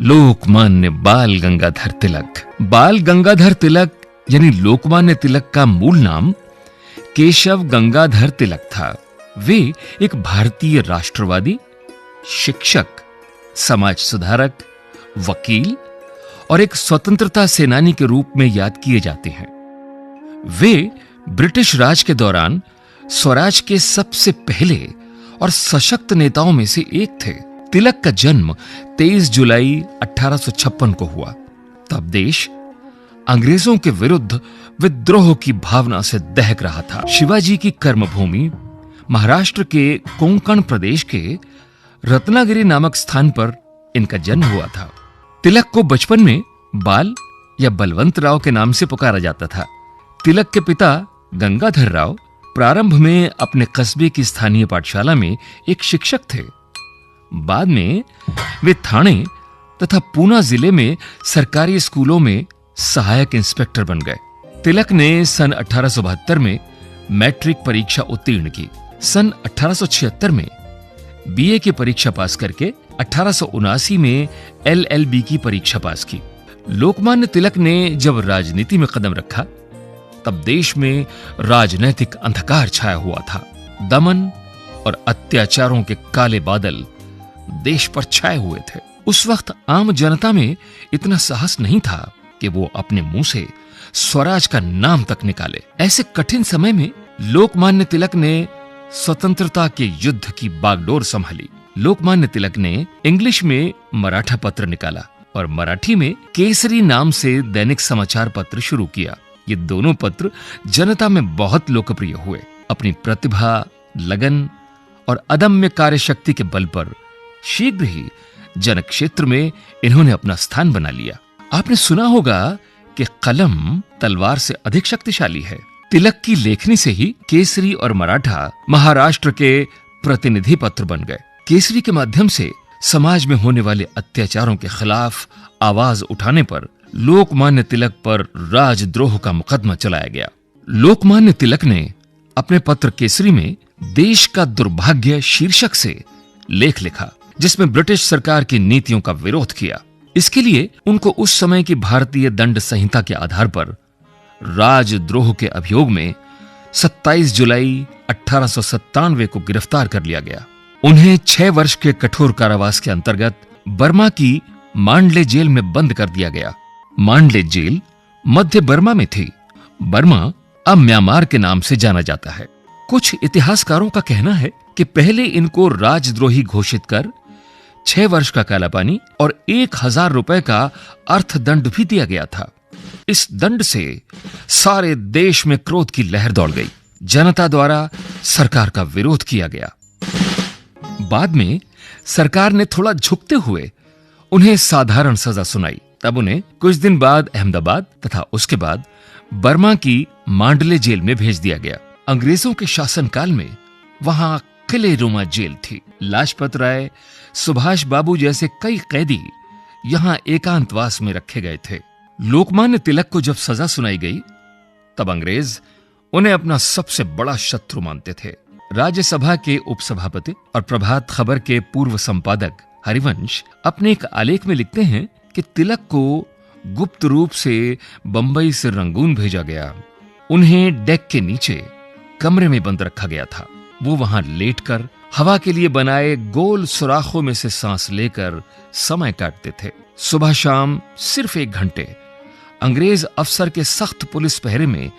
लोकमान्य बाल गंगाधर तिलक। बाल गंगाधर तिलक यानी लोकमान्य तिलक का मूल नाम केशव गंगाधर तिलक था। वे एक भारतीय राष्ट्रवादी, शिक्षक, समाज सुधारक, वकील और एक स्वतंत्रता सेनानी के रूप में याद किए जाते हैं। वे ब्रिटिश राज के दौरान स्वराज के सबसे पहले और सशक्त नेताओं में से एक थे। तिलक का जन्म 23 जुलाई 1856 को हुआ। तब देश अंग्रेजों के विरुद्ध विद्रोह की भावना से दहक रहा था। शिवाजी की कर्मभूमि महाराष्ट्र के कोंकण प्रदेश के रत्नागिरी नामक स्थान पर इनका जन्म हुआ था। तिलक को बचपन में बाल या बलवंत राव के नाम से पुकारा जाता था। तिलक के पिता गंगाधर राव प्रारंभ में अपने कस्बे की स्थानीय पाठशाला में एक शिक्षक थे। बाद में वे ठाणे तथा पूना जिले में सरकारी स्कूलों में सहायक इंस्पेक्टर बन गए। तिलक ने सन 1872 में मैट्रिक परीक्षा उत्तीर्ण की। सन 1876 में बीए की परीक्षा पास करके 1879 में एलएलबी की परीक्षा पास की। लोकमान्य तिलक ने जब राजनीति में कदम रखा तब देश में राजनैतिक अंधकार छाया हुआ था। दमन और अत्याचारों के काले बादल देश पर छाए हुए थे। उस वक्त आम जनता में इतना साहस नहीं था कि वो अपने मुंह से स्वराज का नाम तक निकाले। ऐसे कठिन समय में लोकमान्य तिलक ने स्वतंत्रता के युद्ध की बागडोर संभाली। लोकमान्य तिलक ने इंग्लिश में मराठा पत्र निकाला और मराठी में केसरी नाम से दैनिक समाचार पत्र शुरू किया। ये दोनों पत्र जनता में बहुत लोकप्रिय हुए। अपनी प्रतिभा, लगन और अदम्य कार्यशक्ति के बल पर शीघ्र ही जन क्षेत्र में इन्होंने अपना स्थान बना लिया। आपने सुना होगा कि कलम तलवार से अधिक शक्तिशाली है। तिलक की लेखनी से ही केसरी और मराठा महाराष्ट्र के प्रतिनिधि पत्र बन गए। केसरी के माध्यम से समाज में होने वाले अत्याचारों के खिलाफ आवाज उठाने पर लोकमान्य तिलक पर राजद्रोह का मुकदमा चलाया गया। लोकमान्य तिलक ने अपने पत्र केसरी में देश का दुर्भाग्य शीर्षक से लेख लिखा, जिसमें ब्रिटिश सरकार की नीतियों का विरोध किया। इसके लिए उनको उस समय की भारतीय दंड संहिता के आधार पर राजद्रोह के अभियोग में 27 जुलाई 1897 को गिरफ्तार कर लिया गया। उन्हें 6 वर्ष के कठोर कारावास के अंतर्गत बर्मा की मांडले जेल में बंद कर दिया गया। मांडले जेल मध्य बर्मा में थी। बर्मा अब म्यांमार के नाम से जाना जाता है। कुछ इतिहासकारों का कहना है कि पहले इनको राजद्रोही घोषित कर 6 वर्ष का कालापानी और 1000 रुपए का अर्थदंड भी दिया गया था। इस दंड से सारे देश में क्रोध की लहर दौड़ गई। जनता द्वारा सरकार का विरोध किया गया। बाद में सरकार ने थोड़ा झुकते हुए उन्हें साधारण सजा सुनाई। तब उन्हें कुछ दिन बाद अहमदाबाद तथा उसके बाद बर्मा की मांडले जेल में भेज दिया गया। अंग्रेजों के शासनकाल में वहां किले रुमा जेल थी। लाजपत राय, सुभाष बाबू जैसे कई कैदी यहां एकांतवास में रखे गए थे। लोकमान्य तिलक को जब सजा सुनाई गई तब अंग्रेज उन्हें अपना सबसे बड़ा शत्रु मानते थे। राज्यसभा के उपसभापति और प्रभात खबर के पूर्व संपादक हरिवंश अपने एक आलेख में लिखते हैं कि तिलक को गुप्त रूप से बंबई से रंगून भेजा गया। उन्हें डेक के नीचे कमरे में बंद रखा गया था। वो वहां लेटकर हवा के लिए बनाए गोल सुराखों में से सांस लेकर समय काटते थे। सुबह शाम सिर्फ 1 घंटे अंग्रेज अफसर के सख्त पुलिस पहरे में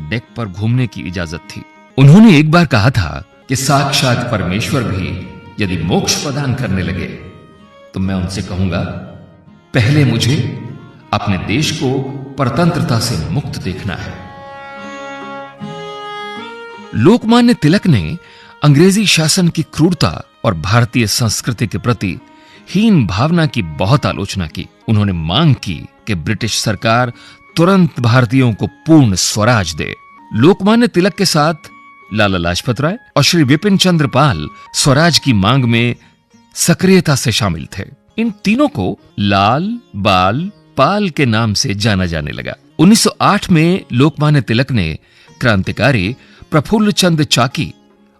डेक पर घूमने की इजाजत थी। उन्होंने एक बार कहा था कि साक्षात परमेश्वर भी यदि मोक्ष प्रदान करने लगे तो मैं उनसे कहूंगा, पहले मुझे अपने देश को परतंत्रता से मुक्त देखना है। लोकमान्य तिलक ने अंग्रेजी शासन की क्रूरता और भारतीय संस्कृति के प्रति हीन भावना की बहुत आलोचना की। उन्होंने मांग की कि ब्रिटिश सरकार तुरंत भारतीयों को पूर्ण स्वराज दे। लोकमान्य तिलक के साथ लाला लाजपत राय और श्री विपिन चंद्र पाल स्वराज की मांग में सक्रियता से शामिल थे। इन तीनों को लाल, बाल, पाल के नाम से जाना जाने लगा। 1908 में लोकमान्य तिलक ने क्रांतिकारी प्रफुल्ल चंद चाकी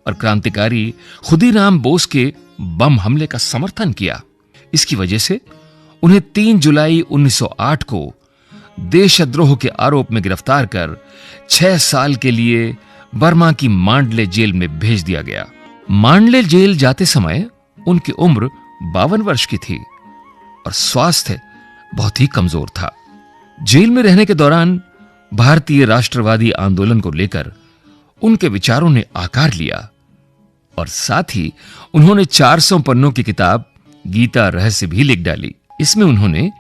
और क्रांतिकारी खुदीराम बोस के बम हमले का समर्थन किया। इसकी वजह से उन्हें 3 जुलाई 1908 को देशद्रोह के आरोप में गिरफ्तार कर 6 साल के लिए बर्मा की मांडले जेल में भेज दिया गया। मांडले जेल जाते समय उनकी उम्र 52 वर्ष की थी और स्वास्थ्य बहुत ही कमजोर था। जेल में रहने के दौरान भारतीय राष्ट्रवादी आंदोलन को लेकर उनके विचारों ने आकार लिया और साथ ही उन्होंने 400 पन्नों की किताब गीता रहस्य भी लिख डाली। इसमें उन्होंने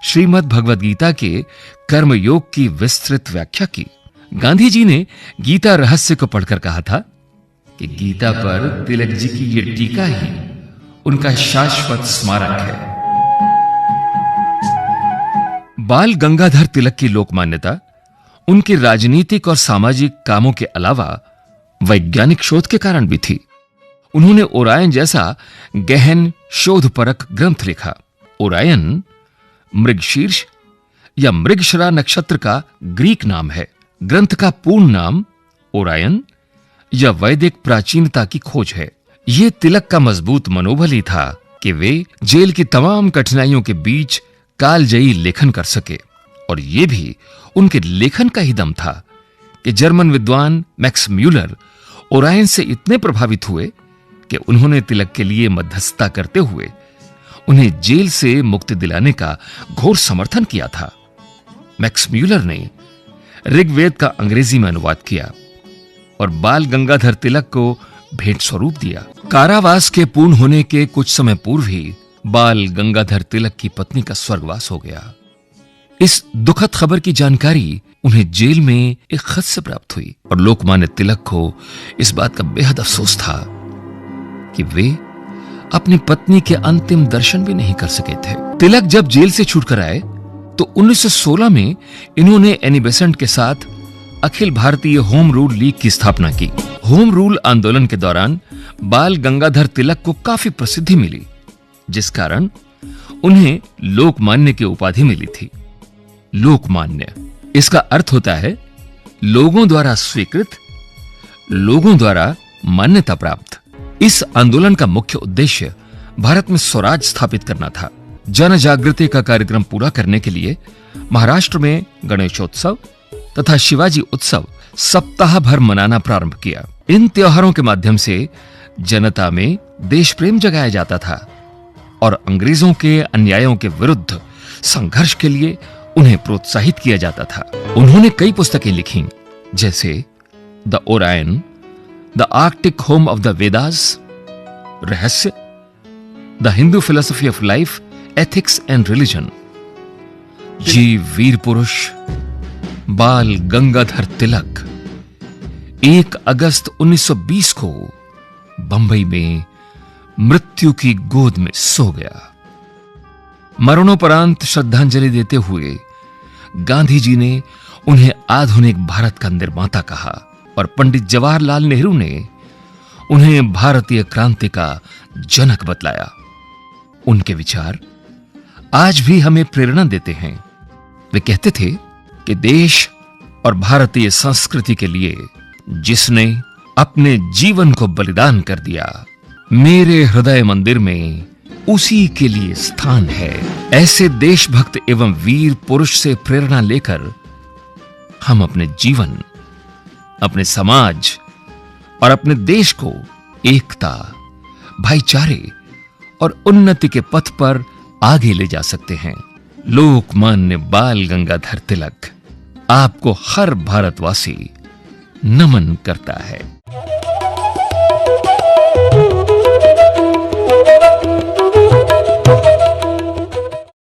श्रीमद् भगवद गीता के कर्मयोग की विस्तृत व्याख्या की। गांधी जी ने गीता रहस्य को पढ़कर कहा था कि गीता पर तिलक जी की यह टीका ही उनका शाश्वत स्मारक है। बाल गंगाधर तिलक की लोकमान्यता उनके राजनीतिक और सामाजिक कामों के अलावा वैज्ञानिक शोध के कारण भी थी। उन्होंने ओरायन जैसा गहन शोधपरक ग्रंथ लिखा। ओरायन मृगशीर्ष या मृगशिरा नक्षत्र का ग्रीक नाम है। ग्रंथ का पूर्ण नाम ओरायन या वैदिक प्राचीनता की खोज है। यह तिलक का मजबूत मनोबल ही था कि वे जेल की तमाम कठिनाइयों के बीच कालजयी लेखन कर सके, और यह भी उनके लेखन का ही दम था कि जर्मन विद्वान मैक्स म्यूलर ओरायन से इतने प्रभावित हुए कि उन्होंने तिलक के लिए मध्यस्थता करते हुए उन्हें जेल से मुक्ति दिलाने का घोर समर्थन किया था। मैक्स म्यूलर ने ऋग्वेद का अंग्रेजी में अनुवाद किया और बाल गंगाधर तिलक को भेंट स्वरूप दिया। कारावास के पूर्ण होने के कुछ समय पूर्व ही बाल गंगाधर तिलक की पत्नी का स्वर्गवास हो गया। इस दुखद खबर की जानकारी उन्हें जेल में एक खत से प्राप्त हुई और लोकमान्य तिलक को इस बात का बेहद अफसोस था कि वे अपनी पत्नी के अंतिम दर्शन भी नहीं कर सके थे। तिलक जब जेल से छूटकर आए तो 1916 में इन्होंने एनी बेसेंट के साथ Akhil Bharatiya home rule league की स्थापना की। होम रूल आंदोलन के दौरान बाल गंगाधर तिलक को काफी प्रसिद्धि मिली, जिस कारण उन्हें लोकमान्य की उपाधि मिली थी। लोकमान्य इसका अर्थ होता है लोगों द्वारा स्वीकृत, लोगों द्वारा मान्यता प्राप्त। इस आंदोलन का मुख्य उद्देश्य भारत में स्वराज स्थापित करना था। जन जागृति का कार्यक्रम पूरा करने के लिए महाराष्ट्र में गणेशोत्सव तथा शिवाजी उत्सव सप्ताह भर मनाना प्रारंभ किया। इन त्योहारों के माध्यम से जनता में देश प्रेम जगाया जाता था और अंग्रेजों के अन्यायों के विरुद्ध संघर्ष के लिए उन्हें प्रोत्साहित किया जाता था। उन्होंने कई पुस्तकें लिखीं, जैसे the Orion, the Arctic home of the Vedas, रहस्य, the Hindu philosophy of life, ethics and religion. जी वीर पुरुष बाल गंगाधर तिलक 1 अगस्त 1920 को बंबई में मृत्यु की गोद में सो गया। मरणोपरांत श्रद्धांजलि देते हुए गांधी जी ने उन्हें आधुनिक भारत का निर्माता कहा और पंडित जवाहरलाल नेहरू ने उन्हें भारतीय क्रांति का जनक बतलाया। उनके विचार आज भी हमें प्रेरणा देते हैं। वे कहते थे कि देश और भारतीय संस्कृति के लिए जिसने अपने जीवन को बलिदान कर दिया, मेरे हृदय मंदिर में उसी के लिए स्थान है। ऐसे देशभक्त एवं वीर पुरुष से प्रेरणा लेकर हम अपने जीवन, अपने समाज और अपने देश को एकता, भाईचारे और उन्नति के पथ पर आगे ले जा सकते हैं। लोकमान्य बाल गंगाधर तिलक आपको हर भारतवासी नमन करता है।